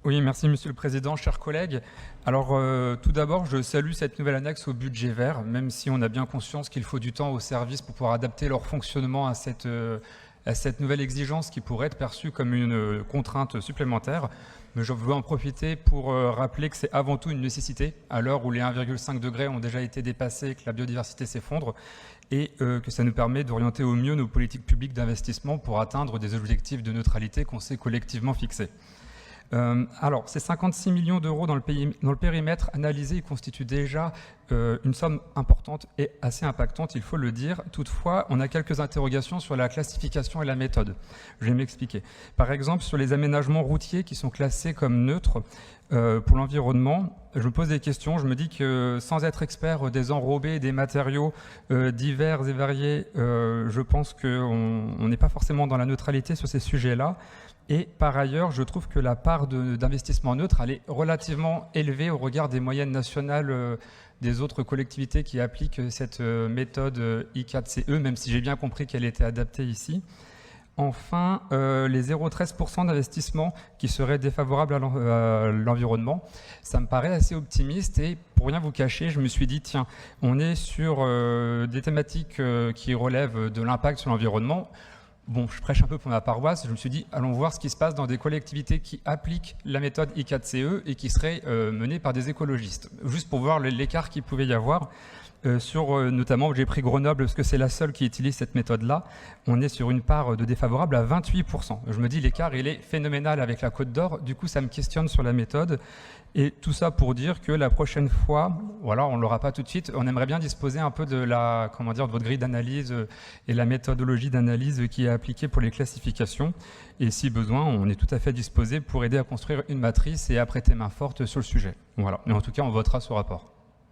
Oui, merci Monsieur le Président, chers collègues. Alors, tout d'abord, je salue cette nouvelle annexe au budget vert, même si on a bien conscience qu'il faut du temps aux services pour pouvoir adapter leur fonctionnement à cette nouvelle exigence qui pourrait être perçue comme une contrainte supplémentaire. Mais je veux en profiter pour rappeler que c'est avant tout une nécessité, à l'heure où les 1,5 degrés ont déjà été dépassés, que la biodiversité s'effondre, et que ça nous permet d'orienter au mieux nos politiques publiques d'investissement pour atteindre des objectifs de neutralité qu'on s'est collectivement fixés. Alors, ces 56 millions d'euros dans le périmètre analysé, ils constituent déjà une somme importante et assez impactante, il faut le dire. Toutefois, on a quelques interrogations sur la classification et la méthode. Je vais m'expliquer. Par exemple, sur les aménagements routiers qui sont classés comme neutres pour l'environnement, je me pose des questions. Je me dis que sans être expert des enrobés, des matériaux divers et variés, je pense qu'on n'est pas forcément dans la neutralité sur ces sujets-là. Et par ailleurs, je trouve que la part d'investissement neutre, elle est relativement élevée au regard des moyennes nationales des autres collectivités qui appliquent cette méthode I4CE, même si j'ai bien compris qu'elle était adaptée ici. Enfin, les 0,13% d'investissement qui seraient défavorables à l'environnement, ça me paraît assez optimiste et pour rien vous cacher, je me suis dit, tiens, on est sur des thématiques qui relèvent de l'impact sur l'environnement. Bon, je prêche un peu pour ma paroisse, je me suis dit, allons voir ce qui se passe dans des collectivités qui appliquent la méthode I4CE et qui seraient menées par des écologistes, juste pour voir l'écart qu'il pouvait y avoir. Notamment, j'ai pris Grenoble parce que c'est la seule qui utilise cette méthode-là. On est sur une part de défavorable à 28%. Je me dis, l'écart, il est phénoménal avec la Côte d'Or. Du coup, ça me questionne sur la méthode. Et tout ça pour dire que la prochaine fois, voilà, on ne l'aura pas tout de suite, on aimerait bien disposer un peu de de votre grille d'analyse et la méthodologie d'analyse qui est appliquée pour les classifications. Et si besoin, on est tout à fait disposé pour aider à construire une matrice et à prêter main forte sur le sujet. Voilà. Mais en tout cas, on votera ce rapport.